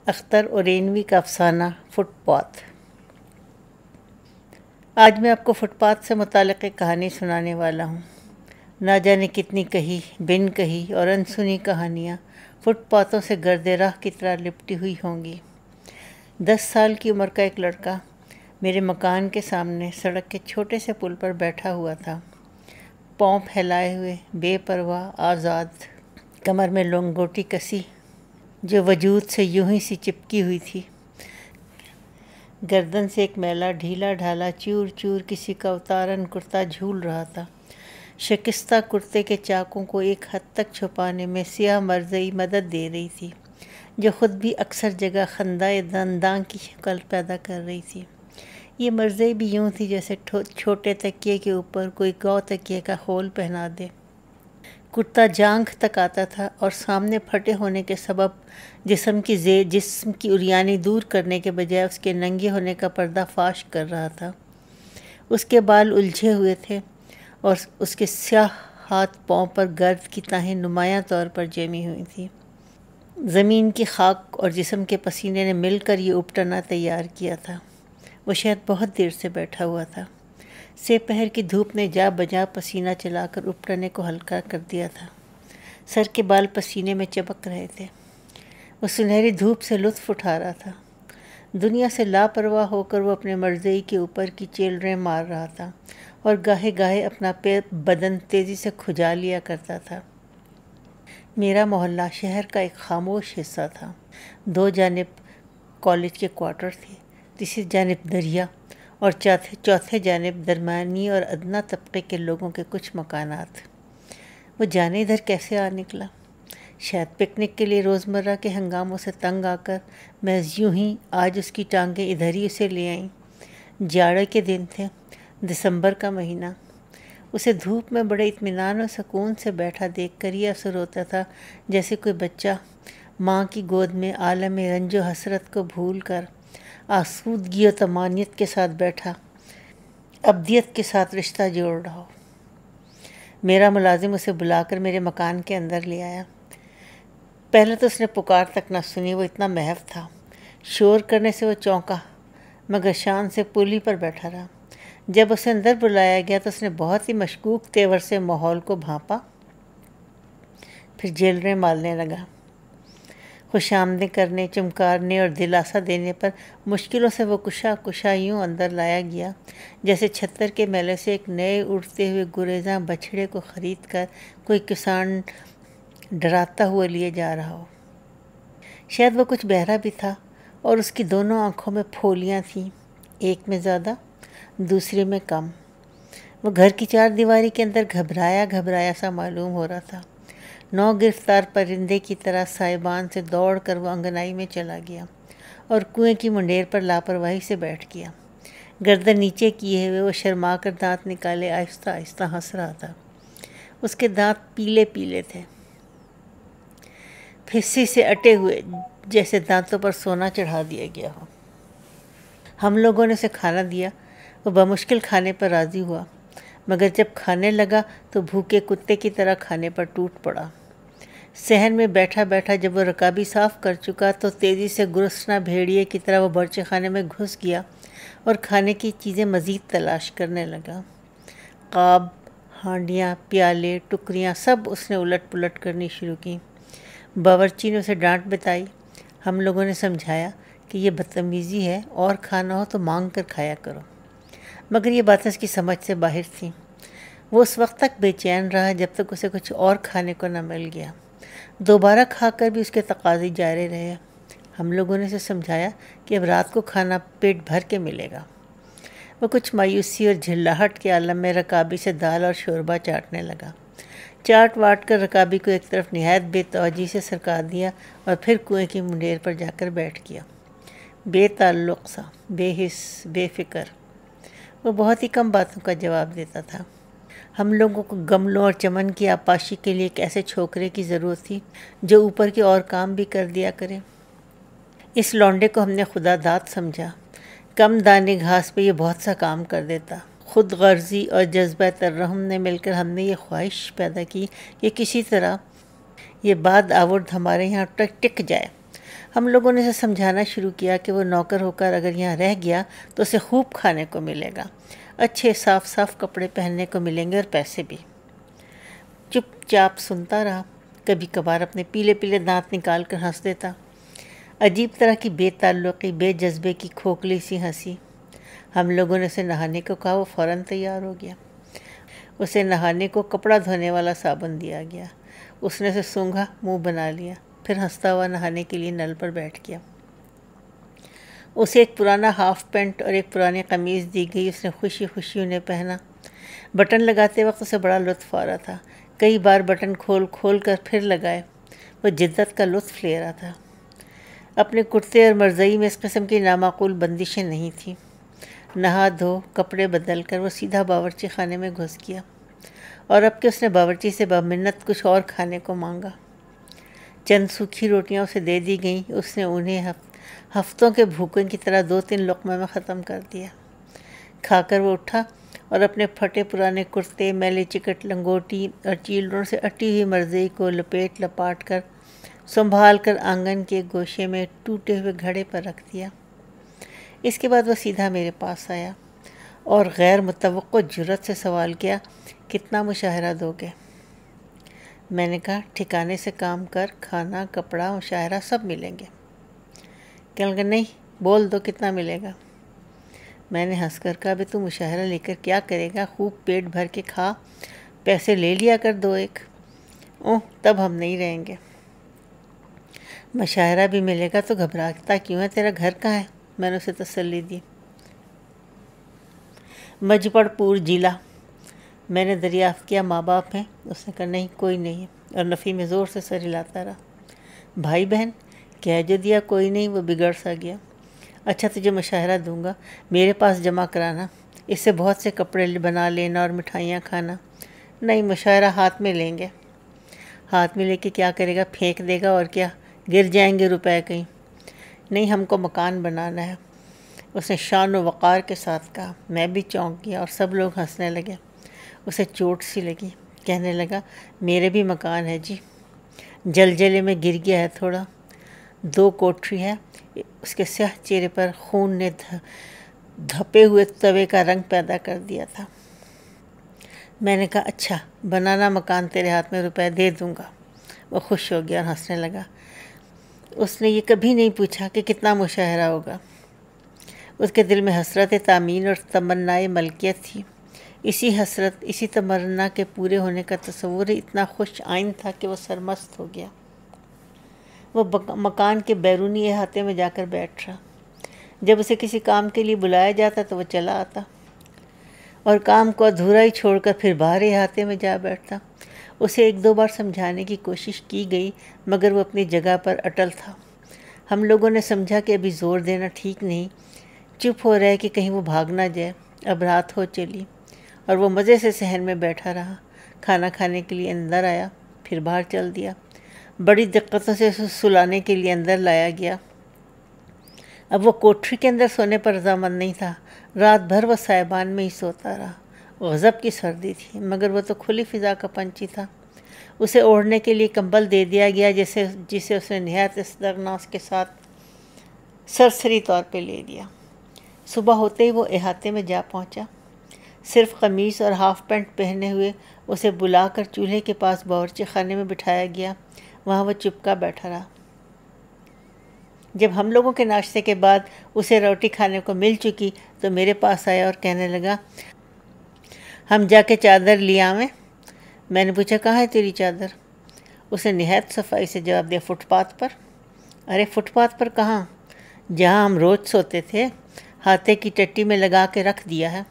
اختر اورینوی کا افسانہ fit path. آج میں آپ کو فٹ پاتھ سے متعلق ایک کہانی سنانے والا ہوں۔ نہ جانے کتنی کہی بن کہی اور انسنی کہانیاں فٹ پاتھوں سے گرد راہ کی طرح لپٹی ہوئی ہوں گی۔ 10 سال کی عمر کا ایک لڑکا میرے مکان کے سامنے سڑک کے چھوٹے سے پل پر بیٹھا ہوا تھا، پاؤں پھیلائے ہوئے، بے پرواہ، آزاد، کمر میں لنگوٹی کسی جو وجود سے یوں ہی سی چپکی ہوئی تھی، گردن سے ایک میلا ڈھیلا ڈھالا چور چور کسی کا اتارن کرتا جھول رہا تھا۔ شکستہ کرتے کے چاکوں کو ایک حد تک چھپانے میں سیاہ مرزئی مدد دے رہی تھی، جو خود بھی اکثر جگہ خندۂ دنداں کی شکل پیدا کر رہی تھی۔ یہ مرزئی بھی یوں تھی جیسے چھوٹے تکیے کے اوپر کوئی گو تکیے کا خول پہنا دے۔ کرتا جانگھ تک آتا تھا اور سامنے پھٹے ہونے کے سبب جسم کی اریانی دور کرنے کے بجائے اس کے ننگے ہونے کا پردہ فاش کر رہا تھا۔ اس کے بال الجھے ہوئے تھے اور اس کے سیاہ ہاتھ پاؤں پر گرد کی تہیں نمایاں طور پر جمی ہوئی تھیں۔ زمین کی خاک اور جسم کے پسینے نے مل کر یہ اپٹنا تیار کیا تھا۔ وہ شاید بہت دیر سے بیٹھا ہوا تھا۔ سے پہر کی دھوپ نے جا بجا پسینہ چلا کر اپٹنے کو ہلکا کر دیا تھا۔ سر کے بال پسینے میں چمک رہے تھے۔ وہ سنہری دھوپ سے لطف اٹھا رہا تھا۔ دنیا سے لاپرواہ ہو کر وہ اپنے مرزئی کے اوپر کی چیلریں مار رہا تھا اور گاہے گاہے اپنا بدن تیزی سے کھجا لیا کرتا تھا۔ میرا محلہ شہر کا ایک خاموش حصہ تھا۔ 2 جانب کالج کے کوارٹر تھے، تیسری جانب دریا اور چوتھے جانب درمیانی اور ادنا طبقے کے لوگوں کے کچھ مکانات۔ وہ جانے ادھر کیسے آ نکلا؟ شاید پکنک کے لیے روزمرہ کے ہنگاموں سے تنگ آ کر محض یوں ہی آج اس کی ٹانگیں ادھر ہی اسے لے آئیں۔ جاڑے کے دن تھے، دسمبر کا مہینہ۔ اسے دھوپ میں بڑے اطمینان اور سکون سے بیٹھا دیکھ کر یہ اثر ہوتا تھا جیسے کوئی بچہ ماں کی گود میں عالم رنج و حسرت کو بھول کر آسودگی و طمانینت کے ساتھ بیٹھا ابدیت کے ساتھ رشتہ جوڑ رہا ہو۔ میرا ملازم اسے بلا کر میرے مکان کے اندر لے آیا۔ پہلے تو اس نے پکار تک نہ سنی، وہ اتنا محو تھا۔ شور کرنے سے وہ چونکا مگر شان سے پولی پر بیٹھا رہا۔ جب اسے اندر بلایا گیا تو اس نے بہت ہی مشکوک تیور سے ماحول کو بھانپا، پھر جیلریں مارنے لگا۔ خوش آمدید کرنے، چمکارنے اور دلاسا دینے پر مشکلوں سے وہ کشا یوں اندر لایا گیا جیسے چھتر کے میلے سے ایک نئے اڑتے ہوئے گریزاں بچھڑے کو خرید کر کوئی کسان ڈراتا ہوا لیے جا رہا ہو۔ شاید وہ کچھ بہرا بھی تھا اور اس کی دونوں آنکھوں میں پھولیاں تھیں، ایک میں زیادہ دوسرے میں کم۔ وہ گھر کی 4 دیواری کے اندر گھبرایا سا معلوم ہو رہا تھا۔ نو گرفتار پرندے کی طرح سائبان سے دوڑ کر وہ انگنائی میں چلا گیا اور کنویں کی منڈیر پر لاپرواہی سے بیٹھ گیا۔ گردن نیچے کیے ہوئے وہ شرما کر دانت نکالے آہستہ آہستہ ہنس رہا تھا۔ اس کے دانت پیلے پیلے تھے، پھسی سے اٹے ہوئے جیسے دانتوں پر سونا چڑھا دیا گیا ہو۔ ہم لوگوں نے اسے کھانا دیا۔ وہ بمشکل کھانے پر راضی ہوا، مگر جب کھانے لگا تو بھوکے کتے کی طرح کھانے پر ٹوٹ پڑا۔ صحن میں بیٹھا بیٹھا جب وہ رکابی صاف کر چکا تو تیزی سے گرسنہ بھیڑیے کی طرح وہ باورچی خانے میں گھس گیا اور کھانے کی چیزیں مزید تلاش کرنے لگا۔ قاب، ہانڈیاں، پیالے، ٹکریاں سب اس نے الٹ پلٹ کرنی شروع کی۔ باورچی نے اسے ڈانٹ بتائی۔ ہم لوگوں نے سمجھایا کہ یہ بدتمیزی ہے، اور کھانا ہو تو مانگ کر کھایا کرو، مگر یہ باتیں اس کی سمجھ سے باہر تھیں۔ وہ اس وقت تک بے چین رہا جب تک اسے کچھ اور کھانے کو نہ مل گیا۔ دوبارہ کھا کر بھی اس کے تقاضے جاری رہے۔ ہم لوگوں نے اسے سمجھایا کہ اب رات کو کھانا پیٹ بھر کے ملے گا۔ وہ کچھ مایوسی اور جھلاہٹ کے عالم میں رکابی سے دال اور شوربہ چاٹنے لگا۔ چاٹ واٹ کر رکابی کو ایک طرف نہایت بے توجہی سے سرکا دیا اور پھر کنویں کی منڈیر پر جا کر بیٹھ گیا، بے تعلق سا، بے حس، بے فکر۔ وہ بہت ہی کم باتوں کا جواب دیتا تھا۔ ہم لوگوں کو گملوں اور چمن کی آبپاشی کے لیے ایک ایسے چھوکرے کی ضرورت تھی جو اوپر کے اور کام بھی کر دیا کرے۔ اس لونڈے کو ہم نے خدا داد سمجھا۔ کم دانے گھاس پہ یہ بہت سا کام کر دیتا۔ خود غرضی اور جذبہ ترحم نے مل کر ہم نے یہ خواہش پیدا کی کہ کسی طرح یہ باد آورد ہمارے یہاں ٹک جائے۔ ہم لوگوں نے اسے سمجھانا شروع کیا کہ وہ نوکر ہو کر اگر یہاں رہ گیا تو اسے خوب کھانے کو ملے گا، اچھے صاف صاف کپڑے پہننے کو ملیں گے اور پیسے بھی۔ چپ چاپ سنتا رہا، کبھی کبھار اپنے پیلے پیلے دانت نکال کر ہنس دیتا، عجیب طرح کی بے تعلقی، بے جذبے کی کھوکھلی سی ہنسی۔ ہم لوگوں نے اسے نہانے کو کہا، وہ فوراً تیار ہو گیا۔ اسے نہانے کو کپڑا دھونے والا صابن دیا گیا، اس نے اسے سونگھا، منہ بنا لیا، پھر ہنستا ہوا نہانے کے لیے نل پر بیٹھ گیا۔ اسے ایک پرانا ہاف پینٹ اور ایک پرانی قمیض دی گئی، اس نے خوشی خوشی انہیں پہنا۔ بٹن لگاتے وقت اسے بڑا لطف آ رہا تھا، کئی بار بٹن کھول کھول کر پھر لگائے، وہ جدت کا لطف لے رہا تھا۔ اپنے کرتے اور مرزئی میں اس قسم کی نامعقول بندشیں نہیں تھیں۔ نہا دھو کپڑے بدل کر وہ سیدھا باورچی خانے میں گھس گیا، اور اب کہ اس نے باورچی سے بمنت کچھ اور کھانے کو مانگا۔ چند سوکھی روٹیاں اسے دے دی گئیں، اس نے انہیں ہفتوں کے بھوکوں کی طرح 2-3 لقمے میں ختم کر دیا۔ کھا کر وہ اٹھا اور اپنے پھٹے پرانے کرتے، میلے چکٹ لنگوٹی اور چیلڑوں سے اٹی ہوئی مرزئی کو لپیٹ لپاٹ کر سنبھال کر آنگن کے گوشے میں ٹوٹے ہوئے گھڑے پر رکھ دیا۔ اس کے بعد وہ سیدھا میرے پاس آیا اور غیر متوقع جرأت سے سوال کیا، کتنا مشاہرہ دو گے؟ میں نے کہا، ٹھکانے سے کام کر، کھانا، کپڑا، مشاہرہ سب ملیں گے۔ کہنے لگا، نہیں، بول دو کتنا ملے گا۔ میں نے ہنس کر کہا، ابھی تو مشاہرہ لے کر کیا کرے گا، خوب پیٹ بھر کے کھا، پیسے لے لیا کر 2-1۔ اوہ، تب ہم نہیں رہیں گے۔ مشاہرہ بھی ملے گا تو گھبراتا کیوں ہے، تیرا گھر کہاں ہے؟ میں نے اسے تسلی دی۔ مجبڑ پور ضلع۔ میں نے دریافت کیا، ماں باپ ہیں؟ اس نے کہا، نہیں، کوئی نہیں ہے، اور نفی میں زور سے سر ہلاتا رہا۔ بھائی بہن؟ کہہ جو دیا کوئی نہیں، وہ بگڑ سا گیا۔ اچھا، تجھے مشاہرہ دوں گا، میرے پاس جمع کرانا، اس سے بہت سے کپڑے بنا لینا اور مٹھائیاں کھانا۔ نہیں، مشاہرہ ہاتھ میں لیں گے۔ ہاتھ میں لے کے کیا کرے گا؟ پھینک دے گا، اور کیا، گر جائیں گے روپے کہیں۔ نہیں، ہم کو مکان بنانا ہے، اس نے شان و وقار کے ساتھ کہا۔ میں بھی چونک گیا اور سب لوگ ہنسنے لگے۔ اسے چوٹ سی لگی، کہنے لگا، میرے بھی مکان ہے جی، جلجلے میں گر گیا ہے تھوڑا، 2 کوٹھری ہے۔ اس کے سیاہ چہرے پر خون نے دھپے ہوئے توے کا رنگ پیدا کر دیا تھا۔ میں نے کہا، اچھا، بنانا مکان، تیرے ہاتھ میں روپے دے دوں گا۔ وہ خوش ہو گیا اور ہنسنے لگا۔ اس نے یہ کبھی نہیں پوچھا کہ کتنا مشاہرہ ہوگا۔ اس کے دل میں حسرت تامین اور تمنائے ملکیت تھی۔ اسی حسرت، اسی تمنا کے پورے ہونے کا تصور اتنا خوش آئند تھا کہ وہ سرمست ہو گیا۔ وہ مکان کے بیرونی احاطے میں جا کر بیٹھ رہا۔ جب اسے کسی کام کے لیے بلایا جاتا تو وہ چلا آتا، اور کام کو ادھورا ہی چھوڑ کر پھر باہر احاطے میں جا بیٹھتا۔ اسے 1-2 بار سمجھانے کی کوشش کی گئی، مگر وہ اپنی جگہ پر اٹل تھا۔ ہم لوگوں نے سمجھا کہ ابھی زور دینا ٹھیک نہیں، چپ ہو رہے کہ کہیں وہ بھاگ نہ جائے۔ اب رات ہو چلی اور وہ مزے سے صحن میں بیٹھا رہا۔ کھانا کھانے کے لیے اندر آیا، پھر باہر چل دیا۔ بڑی دقتوں سے اسے سلانے کے لیے اندر لایا گیا۔ اب وہ کوٹھری کے اندر سونے پر رضامند نہیں تھا۔ رات بھر وہ سائبان میں ہی سوتا رہا۔ غضب کی سردی تھی، مگر وہ تو کھلی فضا کا پنچھی تھا۔ اسے اوڑھنے کے لیے کمبل دے دیا گیا، جسے اس نے نہایت استغناء کے ساتھ سرسری طور پہ لے لیا۔ صبح ہوتے ہی وہ احاطے میں جا پہنچا۔ صرف قمیص اور ہاف پینٹ پہنے ہوئے اسے بلا کر چولہے کے پاس باورچی خانے میں بٹھایا گیا۔ وہاں وہ چپکا بیٹھا رہا۔ جب ہم لوگوں کے ناشتے کے بعد اسے روٹی کھانے کو مل چکی تو میرے پاس آیا اور کہنے لگا، ہم جا کے چادر لے آویں؟ میں نے پوچھا، کہاں ہے تیری چادر؟ اس نے نہایت صفائی سے جواب دیا، فٹ پاتھ پر۔ ارے فٹ پاتھ پر کہاں؟ جہاں ہم روز سوتے تھے، ہاتھے کی ٹٹی میں لگا کے رکھ دیا ہے۔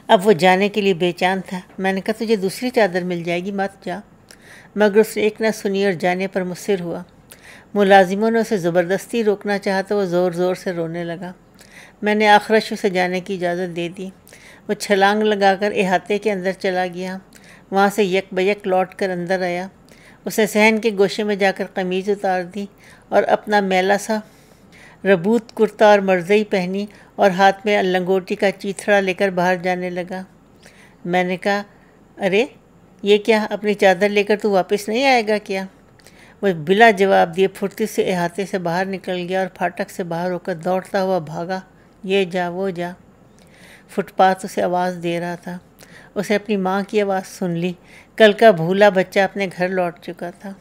اب وہ جانے کے لیے بے چین تھا۔ میں نے کہا، تجھے دوسری چادر مل جائے گی، مت جا۔ مگر اس نے ایک نہ سنی اور جانے پر مصر ہوا۔ ملازموں نے اسے زبردستی روکنا چاہا تو وہ زور زور سے رونے لگا۔ میں نے آخرش اسے جانے کی اجازت دے دی۔ وہ چھلانگ لگا کر احاطے کے اندر چلا گیا۔ وہاں سے یک بیک لوٹ کر اندر آیا۔ اس نے صحن کے گوشے میں جا کر قمیض اتار دی اور اپنا میلا سا ربوت کرتا اور مرزئی پہنی اور ہاتھ میں لنگوٹی کا چیتھڑا لے کر باہر جانے لگا۔ میں نے کہا، ارے یہ کیا، اپنی چادر لے کر تو واپس نہیں آئے گا کیا؟ وہ بلا جواب دیے پھرتی سے احاطے سے باہر نکل گیا اور پھاٹک سے باہر ہو کر دوڑتا ہوا بھاگا۔ یہ جا وہ جا، فٹ پاتھ اسے آواز دے رہا تھا۔ اسے اپنی ماں کی آواز سن لی۔ کل کا بھولا بچہ اپنے گھر لوٹ چکا تھا۔